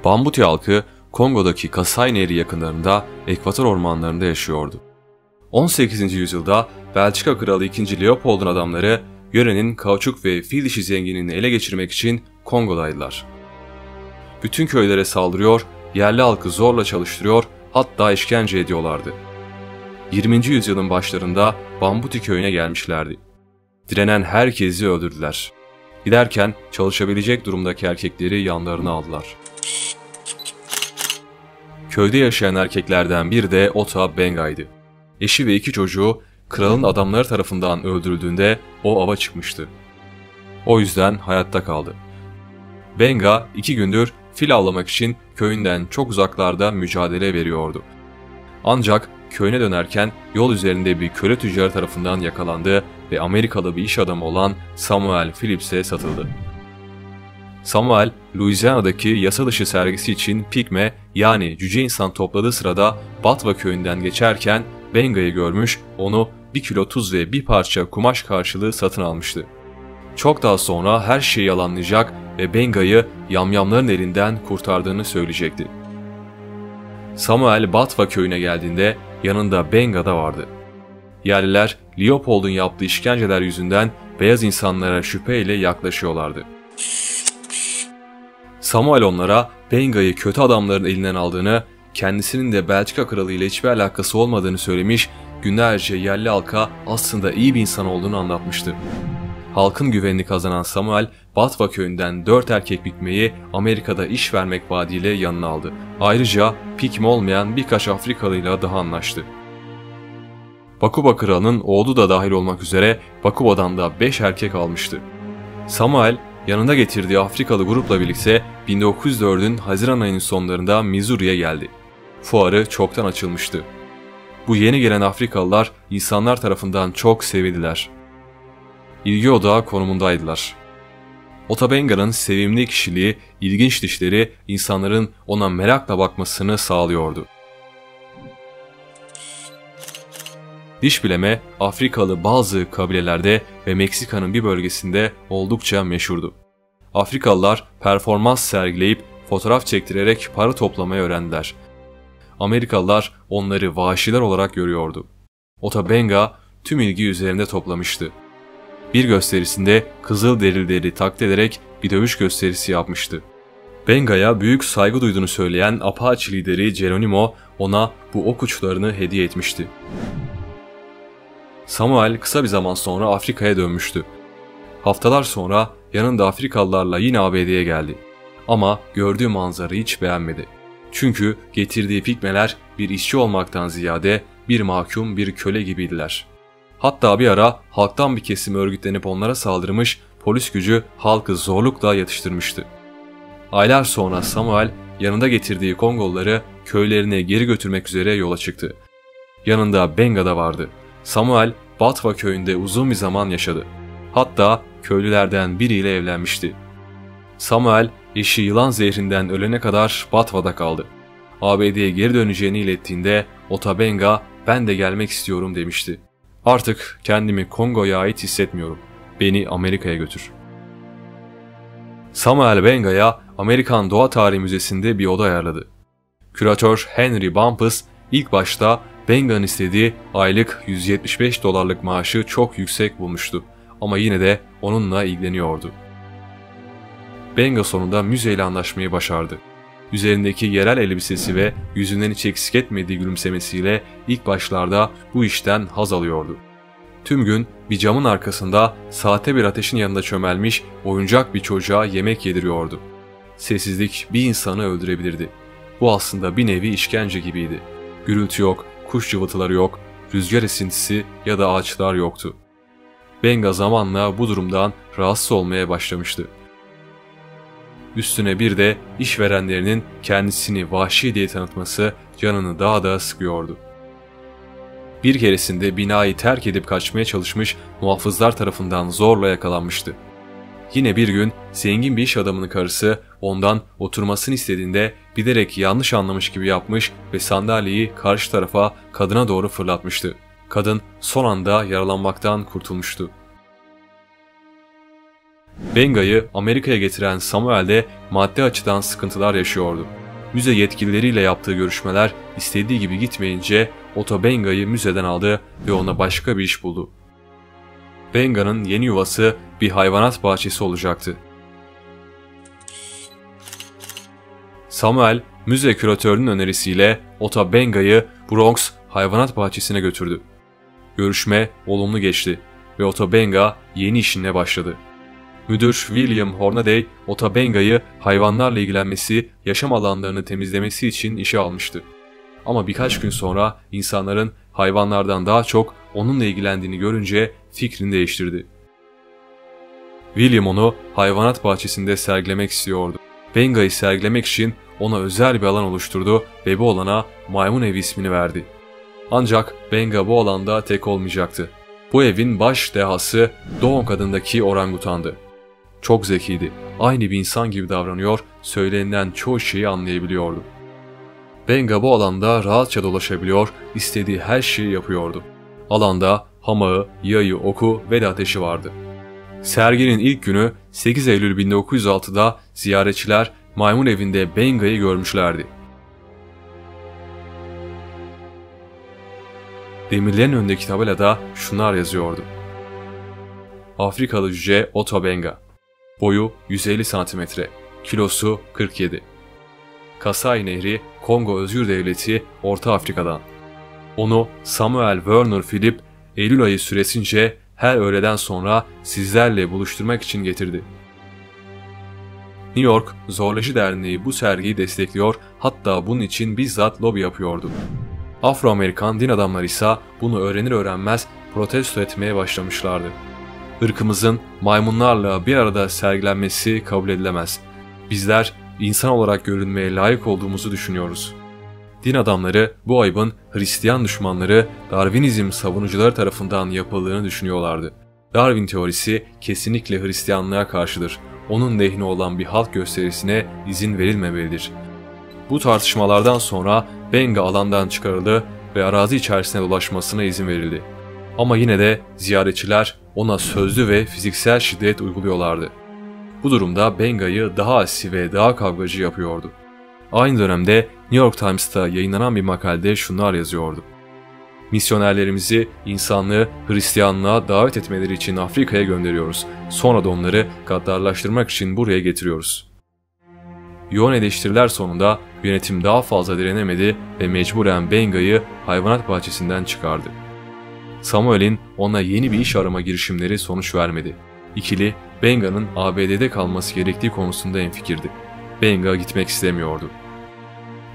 Bambuti halkı Kongo'daki Kasai Nehri yakınlarında Ekvator ormanlarında yaşıyordu. 18. yüzyılda Belçika Kralı II. Leopold'un adamları yörenin kauçuk ve fil dişi zenginliğini ele geçirmek için Kongo'daydılar. Bütün köylere saldırıyor, yerli halkı zorla çalıştırıyor, hatta işkence ediyorlardı. 20. yüzyılın başlarında Bambuti köyüne gelmişlerdi. Direnen herkesi öldürdüler. Giderken çalışabilecek durumdaki erkekleri yanlarına aldılar. Köyde yaşayan erkeklerden biri de Ota Benga'ydı. Eşi ve 2 çocuğu kralın adamları tarafından öldürüldüğünde o ava çıkmıştı. O yüzden hayatta kaldı. Benga 2 gündür fil avlamak için köyünden çok uzaklarda mücadele veriyordu. Ancak köyüne dönerken yol üzerinde bir köle tüccarı tarafından yakalandı ve Amerikalı bir iş adamı olan Samuel Phillips'e satıldı. Samuel, Louisiana'daki yasa dışı sergisi için pigme yani cüce insan topladığı sırada Batva köyünden geçerken Benga'yı görmüş, onu 1 kilo tuz ve bir parça kumaş karşılığı satın almıştı. Çok daha sonra her şeyi yalanlayacak ve Benga'yı yamyamların elinden kurtardığını söyleyecekti. Samuel Batva köyüne geldiğinde yanında Benga da vardı. Yerliler Leopold'un yaptığı işkenceler yüzünden beyaz insanlara şüpheyle yaklaşıyorlardı. Samuel onlara Benga'yı kötü adamların elinden aldığını, kendisinin de Belçika kralı ile hiçbir alakası olmadığını söylemiş, günlerce yerli halka aslında iyi bir insan olduğunu anlatmıştı. Halkın güvenini kazanan Samuel, Batva köyünden 4 erkek pigmeyi Amerika'da iş vermek vaadiyle yanına aldı. Ayrıca pigme olmayan birkaç Afrikalıyla daha anlaştı. Bakuba kralının oğlu da dahil olmak üzere Bakuba'dan da 5 erkek almıştı. Samuel, yanında getirdiği Afrikalı grupla birlikte 1904'ün Haziran ayının sonlarında Missouri'ye geldi. Fuarı çoktan açılmıştı. Bu yeni gelen Afrikalılar insanlar tarafından çok sevildiler. İlgi odağı konumundaydılar. Ota Benga'nın sevimli kişiliği, ilginç dişleri insanların ona merakla bakmasını sağlıyordu. Diş bileme Afrikalı bazı kabilelerde ve Meksika'nın bir bölgesinde oldukça meşhurdu. Afrikalılar performans sergileyip fotoğraf çektirerek para toplamayı öğrendiler. Amerikalılar onları vahşiler olarak görüyordu. Ota Benga tüm ilgi üzerinde toplamıştı. Bir gösterisinde kızıl derilileri taklit ederek bir dövüş gösterisi yapmıştı. Benga'ya büyük saygı duyduğunu söyleyen Apache lideri Geronimo ona bu ok uçlarını hediye etmişti. Samuel kısa bir zaman sonra Afrika'ya dönmüştü. Haftalar sonra yanında Afrikalılarla yine ABD'ye geldi. Ama gördüğü manzarayı hiç beğenmedi. Çünkü getirdiği pigmeler bir işçi olmaktan ziyade bir mahkum, bir köle gibiydiler. Hatta bir ara halktan bir kesim örgütlenip onlara saldırmış, polis gücü halkı zorlukla yatıştırmıştı. Aylar sonra Samuel yanında getirdiği Kongolları köylerine geri götürmek üzere yola çıktı. Yanında Benga da vardı. Samuel Batva köyünde uzun bir zaman yaşadı. Hatta köylülerden biriyle evlenmişti. Samuel eşi yılan zehrinden ölene kadar Batva'da kaldı. ABD'ye geri döneceğini ilettiğinde Ota Benga ben de gelmek istiyorum demişti. Artık kendimi Kongo'ya ait hissetmiyorum. Beni Amerika'ya götür. Samuel Benga'ya Amerikan Doğa Tarihi Müzesi'nde bir oda ayarladı. Küratör Henry Bumpus ilk başta Benga'nın istediği aylık $175 maaşı çok yüksek bulmuştu ama yine de onunla ilgileniyordu. Benga sonunda müzeyle anlaşmayı başardı. Üzerindeki yerel elbisesi ve yüzünden hiç eksik etmediği gülümsemesiyle ilk başlarda bu işten haz alıyordu. Tüm gün bir camın arkasında sahte bir ateşin yanında çömelmiş oyuncak bir çocuğa yemek yediriyordu. Sessizlik bir insanı öldürebilirdi. Bu aslında bir nevi işkence gibiydi. Gürültü yok, kuş cıvıltıları yok, rüzgar esintisi ya da ağaçlar yoktu. Benga zamanla bu durumdan rahatsız olmaya başlamıştı. Üstüne bir de işverenlerinin kendisini vahşi diye tanıtması canını daha da sıkıyordu. Bir keresinde binayı terk edip kaçmaya çalışmış muhafızlar tarafından zorla yakalanmıştı. Yine bir gün zengin bir iş adamının karısı ondan oturmasını istediğinde bilerek yanlış anlamış gibi yapmış ve sandalyeyi karşı tarafa kadına doğru fırlatmıştı. Kadın son anda yaralanmaktan kurtulmuştu. Benga'yı Amerika'ya getiren Samuel de maddi açıdan sıkıntılar yaşıyordu. Müze yetkilileriyle yaptığı görüşmeler istediği gibi gitmeyince Otto Benga'yı müzeden aldı ve ona başka bir iş buldu. Benga'nın yeni yuvası bir hayvanat bahçesi olacaktı. Samuel, müze küratörünün önerisiyle Otto Benga'yı Bronx hayvanat bahçesine götürdü. Görüşme olumlu geçti ve Otto Benga yeni işine başladı. Müdür William Hornaday, Otto Benga'yı hayvanlarla ilgilenmesi, yaşam alanlarını temizlemesi için işe almıştı. Ama birkaç gün sonra insanların hayvanlardan daha çok onunla ilgilendiğini görünce fikrini değiştirdi. William onu hayvanat bahçesinde sergilemek istiyordu. Benga'yı sergilemek için ona özel bir alan oluşturdu ve bu alana Maymun Evi ismini verdi. Ancak Benga bu alanda tek olmayacaktı. Bu evin baş dehası Dong adındaki orangutandı. Çok zekiydi. Aynı bir insan gibi davranıyor, söylenilen çoğu şeyi anlayabiliyordu. Benga bu alanda rahatça dolaşabiliyor, istediği her şeyi yapıyordu. Alanda hamağı, yayı, oku ve de ateşi vardı. Serginin ilk günü 8 Eylül 1906'da ziyaretçiler Maymun Evi'nde Benga'yı görmüşlerdi. Demirlerin önündeki tabelada şunlar yazıyordu: Afrikalı cüce Otto Benga. Boyu 150 cm, kilosu 47. Kasai Nehri, Kongo Özgür Devleti, Orta Afrika'dan. Onu Samuel Werner Philip, Eylül ayı süresince her öğleden sonra sizlerle buluşturmak için getirdi. New York Zooloji Derneği bu sergiyi destekliyor, hatta bunun için bizzat lobi yapıyordu. Afro-Amerikan din adamları ise bunu öğrenir öğrenmez protesto etmeye başlamışlardı. Irkımızın maymunlarla bir arada sergilenmesi kabul edilemez. Bizler insan olarak görünmeye layık olduğumuzu düşünüyoruz. Din adamları bu ayıbın Hristiyan düşmanları, Darwinizm savunucuları tarafından yapıldığını düşünüyorlardı. Darwin teorisi kesinlikle Hristiyanlığa karşıdır. Onun lehine olan bir halk gösterisine izin verilmemelidir. Bu tartışmalardan sonra Benga alandan çıkarıldı ve arazi içerisine dolaşmasına izin verildi. Ama yine de ziyaretçiler ona sözlü ve fiziksel şiddet uyguluyorlardı. Bu durumda Benga'yı daha asi ve daha kavgacı yapıyordu. Aynı dönemde New York Times'ta yayınlanan bir makalede şunlar yazıyordu: Misyonerlerimizi insanlığı Hristiyanlığa davet etmeleri için Afrika'ya gönderiyoruz. Sonra da onları gaddarlaştırmak için buraya getiriyoruz. Yoğun eleştiriler sonunda yönetim daha fazla direnemedi ve mecburen Benga'yı hayvanat bahçesinden çıkardı. Samuel'in ona yeni bir iş arama girişimleri sonuç vermedi. İkili, Benga'nın ABD'de kalması gerektiği konusunda hemfikirdi. Benga gitmek istemiyordu.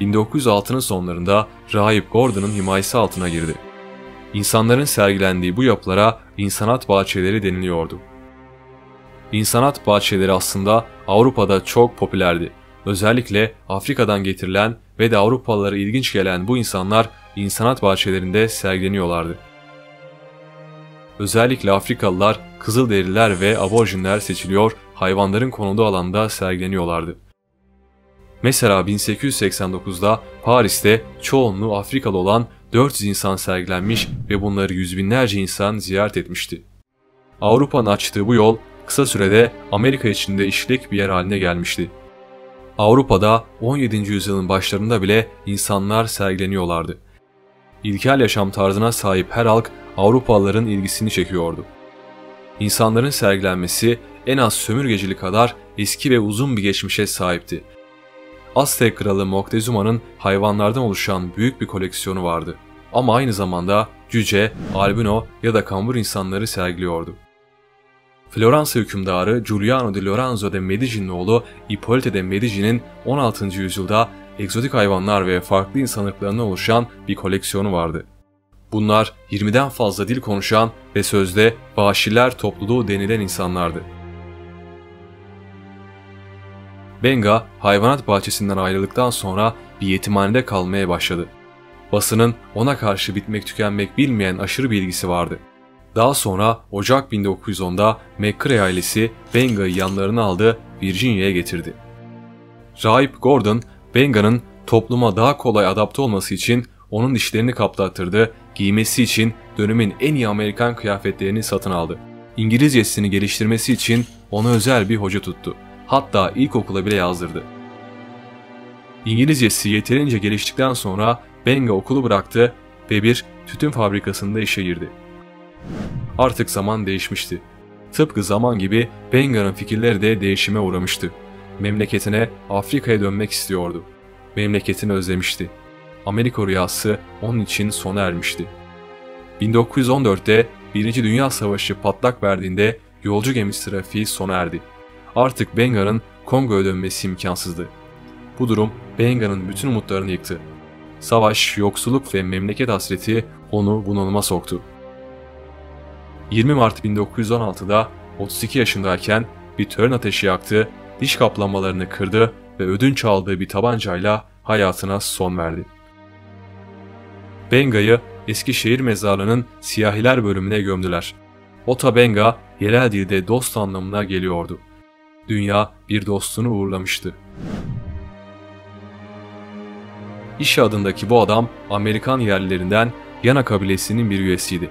1906'nın sonlarında Rahip Gordon'ın himayesi altına girdi. İnsanların sergilendiği bu yapılara insanat bahçeleri deniliyordu. İnsanat bahçeleri aslında Avrupa'da çok popülerdi. Özellikle Afrika'dan getirilen ve de Avrupalılara ilginç gelen bu insanlar insanat bahçelerinde sergileniyorlardı. Özellikle Afrikalılar, Kızılderililer ve aborjinler seçiliyor, hayvanların konulduğu alanda sergileniyorlardı. Mesela 1889'da Paris'te çoğunluğu Afrikalı olan 400 insan sergilenmiş ve bunları yüz binlerce insan ziyaret etmişti. Avrupa'nın açtığı bu yol kısa sürede Amerika içinde işlek bir yer haline gelmişti. Avrupa'da 17. yüzyılın başlarında bile insanlar sergileniyorlardı. İlkel yaşam tarzına sahip her halk Avrupalıların ilgisini çekiyordu. İnsanların sergilenmesi en az sömürgecilik kadar eski ve uzun bir geçmişe sahipti. Aztek kralı Moctezuma'nın hayvanlardan oluşan büyük bir koleksiyonu vardı. Ama aynı zamanda cüce, albino ya da kambur insanları sergiliyordu. Floransa hükümdarı Giuliano di Lorenzo de Medici'nin oğlu Ippolito de Medici'nin 16. yüzyılda egzotik hayvanlar ve farklı insan ırklarından oluşan bir koleksiyonu vardı. Bunlar 20'den fazla dil konuşan ve sözde vahşiler topluluğu denilen insanlardı. Benga, hayvanat bahçesinden ayrıldıktan sonra bir yetimhanede kalmaya başladı. Basının ona karşı bitmek tükenmek bilmeyen aşırı bir ilgisi vardı. Daha sonra Ocak 1910'da McCrae ailesi Benga'yı yanlarına aldı, Virginia'ya getirdi. Rahip Gordon, Benga'nın topluma daha kolay adapte olması için onun dişlerini kaplattırdı, giymesi için dönemin en iyi Amerikan kıyafetlerini satın aldı. İngilizcesini geliştirmesi için ona özel bir hoca tuttu. Hatta ilkokula bile yazdırdı. İngilizcesi yeterince geliştikten sonra Benga okulu bıraktı ve bir tütün fabrikasında işe girdi. Artık zaman değişmişti. Tıpkı zaman gibi Benga'nın fikirleri de değişime uğramıştı. Memleketine, Afrika'ya dönmek istiyordu. Memleketini özlemişti. Amerika rüyası onun için sona ermişti. 1914'te 1. Dünya Savaşı patlak verdiğinde yolcu gemisi trafiği sona erdi. Artık Benga'nın Kongo'ya dönmesi imkansızdı. Bu durum Benga'nın bütün umutlarını yıktı. Savaş, yoksulluk ve memleket hasreti onu bunalıma soktu. 20 Mart 1916'da 32 yaşındayken bir tören ateşi yaktı, diş kaplamalarını kırdı ve ödünç aldığı bir tabancayla hayatına son verdi. Benga'yı Eskişehir mezarlığının siyahiler bölümüne gömdüler. Ota Benga yerel dilde dost anlamına geliyordu. Dünya bir dostunu uğurlamıştı. İşi adındaki bu adam Amerikan yerlilerinden Yana kabilesinin bir üyesiydi.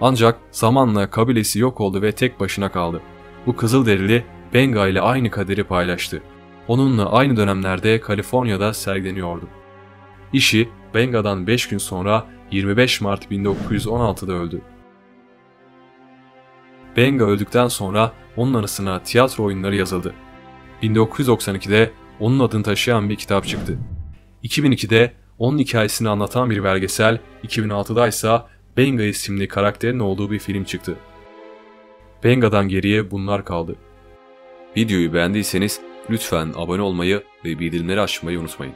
Ancak zamanla kabilesi yok oldu ve tek başına kaldı. Bu Kızılderili Benga ile aynı kaderi paylaştı. Onunla aynı dönemlerde Kaliforniya'da sergileniyordu. İşi Benga'dan 5 gün sonra 25 Mart 1916'da öldü. Benga öldükten sonra onun anısına tiyatro oyunları yazıldı. 1992'de onun adını taşıyan bir kitap çıktı. 2002'de onun hikayesini anlatan bir belgesel, 2006'da ise Benga isimli karakterin olduğu bir film çıktı. Benga'dan geriye bunlar kaldı. Videoyu beğendiyseniz lütfen abone olmayı ve bildirimleri açmayı unutmayın.